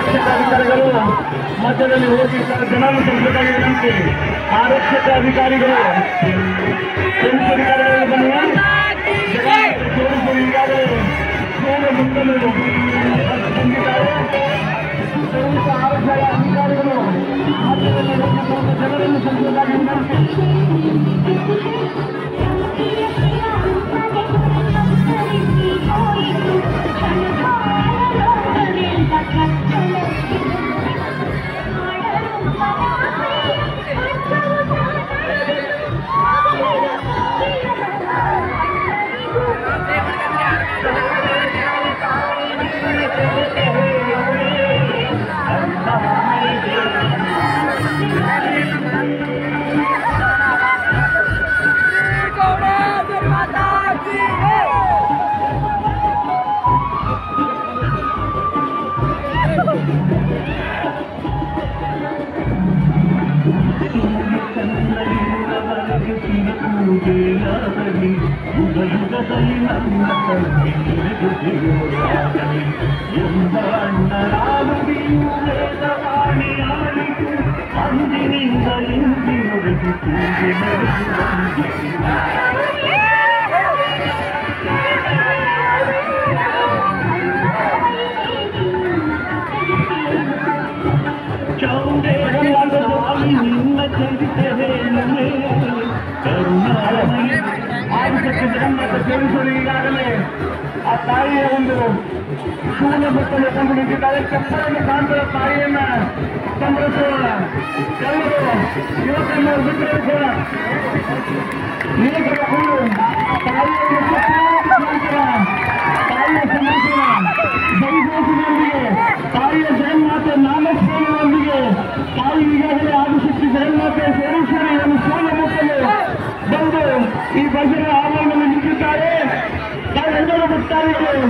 ಆರಕ್ಷಕ ಅಧಿಕಾರಿಗಳು ಮಧ್ಯದಲ್ಲಿ ಹೋಗಿ ಜನರನ್ನು ತಲುಪಬೇಕಾಗಿ ವಿನಂತಿ. ಆರಕ್ಷಕ ಅಧಿಕಾರಿಗಳು ಪೊಲೀಸ್ ಅಧಿಕಾರಿಗಳು ಬನ್ನಿ. ಪೊಲೀಸರು ಈಗಾಗಲೇ ಮುಟ್ಟಲು ಬಂದಿದ್ದಾರೆ. ಪೊಲೀಸ್ ಆರಕ್ಷಕ ಅಧಿಕಾರಿಗಳು ಮಧ್ಯದಲ್ಲಿ ಹೋಗಿ ಜನರನ್ನು ತಲುಪಬೇಕಾಗಿ ವಿನಂತಿ. ಈಗಾಗಲೇ ಆ ತಾಯಿಯ ಒಂದು ಶೂನ್ಯ ಮಕ್ಕಳು ತಂದು ನಿಂತಿದ್ದಾರೆ. ಚಪ್ಪಲನ್ನು ಕಾಣ್ತಾರೆ. ತಾಯಿಯನ್ನ ಸಂಭ್ರಮಿಸೋಣ. ಎಲ್ಲರೂ ಯುವಕರನ್ನು ಬಿಟ್ಟುಕೊಳ್ಳೋಣ. ಯುವಕರು ತಾಯಿಯನ್ನು ತಾಯಿಯ ಸಂರಕ್ಷಣ ಜೈಘೋಷದೊಂದಿಗೆ, ತಾಯಿಯ ಜಗನ್ಮಾತೆ ನಾಮಸ್ಮರಣೆಯೊಂದಿಗೆ, ತಾಯಿ ಈಗಾಗಲೇ ಆದಿಶಕ್ತಿ ಜಗನ್ಮಾತೆ ಸೇರೇಶ್ವರಿಯನ್ನು ಸೋಲ ಮಕ್ಕಳು ಬಂದು ಈ ಭಜನೆ ಆವರಣದಲ್ಲಿ ನಿಂತಿದ್ದಾರೆ. ತಾವೆಲ್ಲರೂ ಭಕ್ತಾದಿಗಳು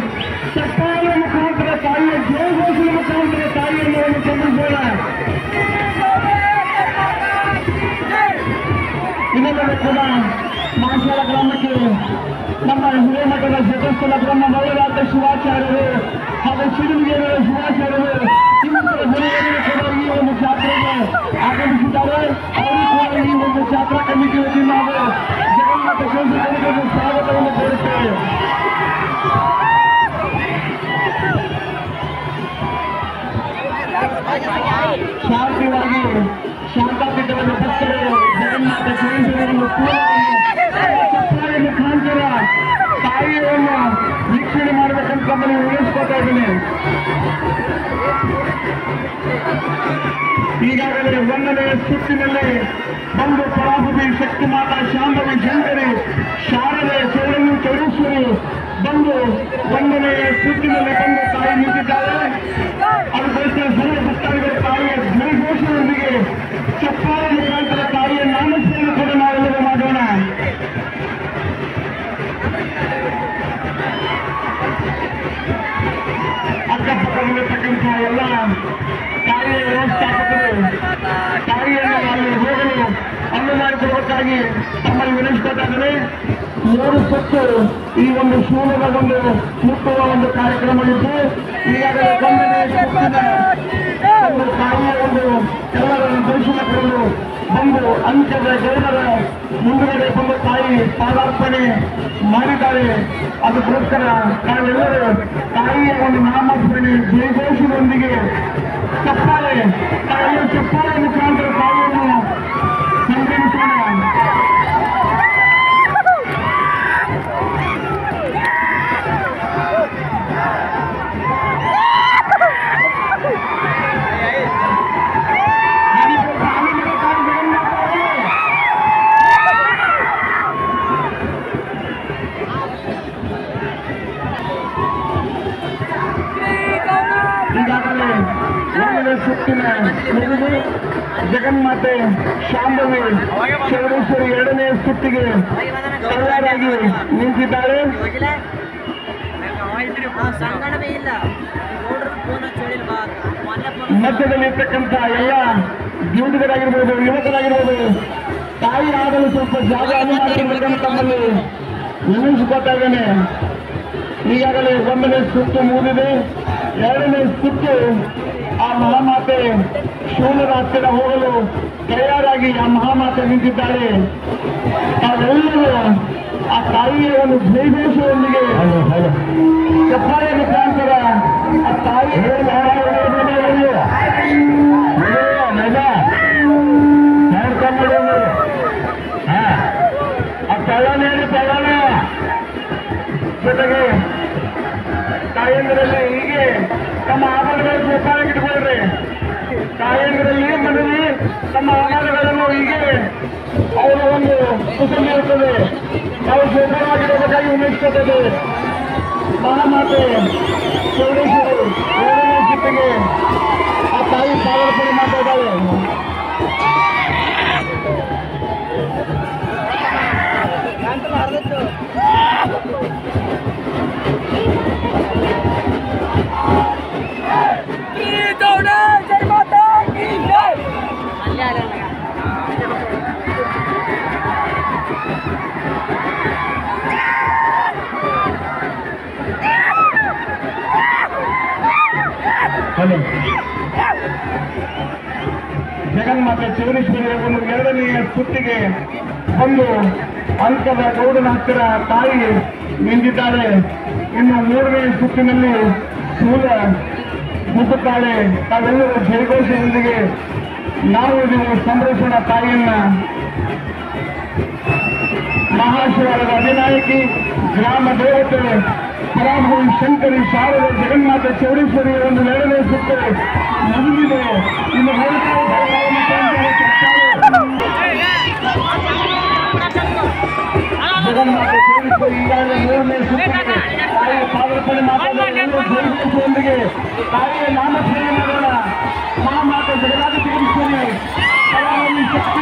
ಚಪ್ಪಾಳೆ ಮುಖಾಂತರ ತಾಯಿಯ ಜಯಘೋಷದ ಮುಖಾಂತರ ತಾಯಿಯನ್ನು ಸಂಭ್ರಮಿಸೋಣ. ಇದಲ್ಲದೆ ಕೂಡ ಮಾಂಸಾಲ ಗ್ರಾಮಕ್ಕೆ ನಮ್ಮ ಹಿರೇಮಠದ ಜಗಸ್ಥಳ ಬ್ರಹ್ಮ ಮೌಲ್ಯರಾದ ಶಿವಾಚಾರ್ಯರು ಹಾಗೂ ಶಿವಲಿಂಗೇಶ್ವರ ಶಿವಾಚಾರ್ಯರು ಇನ್ನಿತರ ಜನರು ಕೂಡ ಈ ಒಂದು ಜಾತ್ರೆಗೆ ಆಗಮಿಸಿದ್ದಾರೆ. ಅವರು ಕೂಡ ಈ ಒಂದು ಜಾತ್ರಾ ಕಮಿಟಿ ವತಿಯಿಂದ ನಾವು ಜಗನ್ನಾಥ ಸಂಸ್ಥೆಗಳಿಗೆ ಸ್ವಾಗತವನ್ನು ಕೋರುತ್ತೇವೆ. ಶಾಂತಿಯಾಗಿ ಶಾಂತಾಪೀಠವನ್ನು ಭಕ್ತರು ಜಗನ್ನಾಥ ಸಂಸ್ಥೆಯನ್ನು ಚಪ್ಪಾಳೆ ಮುಖಾಂತರ ತಾಯಿಯನ್ನು ವೀಕ್ಷಣೆ ಮಾಡಬೇಕಂತ ನಮ್ಮನ್ನು ಉಳಿಸ್ಕೊತಾ ಇದ್ದೀನಿ. ಈಗಾಗಲೇ ಒಂದನೇ ಸುತ್ತಿನಲ್ಲಿ ಬಂದು ಪರಾಭವಿ ಶಕ್ತಿ ಮಾತಾ ಶಾಂಭವಿ ಶಂಕರಿ ಶಾರದೆ ಸೌರನ್ನು ಚೌಡೇಶ್ವರಿ ಬಂದು ಒಂದನೇ ಸುತ್ತಿನಲ್ಲಿ ಬಂದು ತಾಯಿ ನಿಂತಿದ್ದಾರೆ. ಅದಕ್ಕೋಸ್ಕರ ಸರ್ವ ಭಕ್ತಾದಿಗಳು ತಾಯಿಯ ಜಯಘೋಷದೊಂದಿಗೆ ಚಪ್ಪಾಳೆ ಮುಖಾಂತರ ತಾಯಿಯ ನಾಮಸ್ಮರಣೆ ಕೂಡ ನಾವೆಲ್ಲರೂ ಮಾಡೋಣ. ಅಕ್ಕಪಕ್ಕದಲ್ಲಿರ್ತಕ್ಕಂಥ ಎಲ್ಲ ತಾಯಿಯ ವ್ಯವಸ್ಥಾಪಕರು ತಾಯಿಯನ್ನು ಅಲ್ಲಿ ಹೋಗಲು ಅನ್ನು ಮಾಡಿಕೊಡಬೇಕಾಗಿ ತಮ್ಮಲ್ಲಿ ವಿನಂತಿಸ್ತಾ ಇದ್ದಾರೆ. 3 ಸುತ್ತು ಈ ಒಂದು ಶೂಲದ ಒಂದು ಮುಟ್ಟುವ ಒಂದು ಕಾರ್ಯಕ್ರಮವಿದ್ದು ಈಗಾಗಲೇ ಒಂದನೇ ಸುತ್ತಿನ ಒಂದು ತಾಯಿಯ ಒಂದು ಎಲ್ಲರನ್ನು ದರ್ಶನ ಪಡೆದು ಬಂದು ಅಂತ್ಯದ ಗೌರವ ಮುಂದುಗಡೆ ಬಂದು ತಾಯಿ ಪಾದಾರ್ಪಣೆ ಮಾಡಿದ್ದಾರೆ. ಅದಕ್ಕೋಸ್ಕರ ನಾವೆಲ್ಲರೂ ತಾಯಿಯ ಒಂದು ನಾಮಸ್ಮರಣೆ ಜಯಘೋಷದೊಂದಿಗೆ ಚಪ್ಪಾಳೆ ತಾಯಿಯ ಚಪ್ಪಾಳೆ ಮುಖಾಂತರ ತಾಯಿಯನ್ನು ಸಂಭ್ರಮಿಸೋಣ. ಈಗಾಗಲೇ ಒಂದನೇ ಸುತ್ತಿನ ಮುಗಿದು ಜಗನ್ಮಾತೆ ಶಾಂಭವಿ ಚೌಡೇಶ್ವರಿ 2ನೇ ಸುತ್ತಿಗೆ ತಯಾರಾಗಿ ನಿಂತಿದ್ದಾರೆ. ಮಧ್ಯದಲ್ಲಿರ್ತಕ್ಕಂಥ ಎಲ್ಲ ಯುವಕರಾಗಿರ್ಬೋದು ಯುವಕರಾಗಿರ್ಬೋದು ತಾಯಿ ಆಡಲು ಸ್ವಲ್ಪ ಜಾಗ ಅನುಮಾನ ತಮ್ಮಲ್ಲಿ ವಿನಿಯೋಗಿಸಿಕೊಳ್ತಾ ಇದ್ದೇನೆ. ಈಗಾಗಲೇ ಒಂದನೇ ಸುತ್ತು ಮುಗಿದಿದೆ. 2ನೇ ಸುತ್ತು ಆ ಮಹಾಮಾತೆ ಶೂಲದ ಹತ್ತಿರ ಹೋಗಲು ತಯಾರಾಗಿ ಆ ಮಹಾಮಾತೆ ನಿಂತಿದ್ದಾಳೆ. ನಾವೆಲ್ಲರೂ ಆ ತಾಯಿಯ ಒಂದು ಜೈಘೋಷದೊಂದಿಗೆ ಚಪ್ಪಾಳೆ ಮುಖಾಂತರ ಆ ತಾಯಿಯ ಜೊತೆಗೆ ತಾಯಂದಿರಲ್ಲಿ ಹೀಗೆ ತಮ್ಮ ಆಭರಣಗಳನ್ನು ಚಪ್ಪಾಳೆಗೆ ಇಟ್ಕೊಳ್ರಿ. ತಾಯಂದಿರಲ್ಲಿ ಮನೆಯಲ್ಲಿ ತಮ್ಮ ಆಭರಣಗಳನ್ನು ಹೀಗೆ ಅವರ ಒಂದು ಕುಟುಂಬ ಇರುತ್ತದೆ. ನಾವು ಸುಂದರವಾಗಿರಬೇಕಾಗಿ ಉಮೇಶಿಸುತ್ತದೆ. ಮಹಾಮಾತೆ ಚೌಡೇಶ್ವರಿ ಏಳನೇ ಜಿಪ್ಪಿಗೆ ಆ ತಾಯಿ ಪಾದಾರ್ಪಣೆ ಮಾಡ್ತಾ ಇದ್ದಾಳೆ. ಜಗನ್ಮಾತೆ ಚೌಡೇಶ್ವರಿಯ ಒಂದು ಎರಡನೆಯ ಸುತ್ತಿಗೆ ಒಂದು ಅಂಕದ ಗೌಡನ ಹತ್ತಿರ ತಾಯಿ ನಿಂತಿದ್ದಾಳೆ. ಇನ್ನು ಮೂರನೇ ಸುತ್ತಿನಲ್ಲಿ ಶೂಲ ಮುಟ್ಟುತ್ತಾಳೆ. ತಾವೆಲ್ಲರೂ ಜಯಘೋಷದೊಂದಿಗೆ ನಾವು ನೀವು ಸಂಭ್ರಮಿಸೋಣ ತಾಯಿಯನ್ನ. ಮಹಾಶಿವರದ ಅಧಿನಾಯಕಿ, ಗ್ರಾಮ ದೇವತೆ, ಪರಾಭವಿ ಶಂಕರಿ, ಶಾರದೆ, ಜಗನ್ಮಾತೆ ಚೌಡೇಶ್ವರಿಯ ಒಂದು ಎರಡನೇ ಸುತ್ತು ಮುಗಿದಿದೆ. ಇನ್ನು ಜಗನ್ಮಾತೆ ಚೌಡೇಶ್ವರಿ ಈಗಾಗಲೇ ಮೂರನೇ ಸುತ್ತಿಗೆ ತಾಯಿಯ ಪಾದಾರ್ಪಣೆ ಮಾತಾಡೊಂದಿಗೆ ತಾಯಿಯ ನಾಮಸ್ಮರಣೆ ಮಾಡೋಣ. ಮಹಾಮಾತೆ ಜಗನ್ನಾಥ ಚೌಡೇಶ್ವರಿ ಪರಾಭವಿ ಶಕ್ತಿ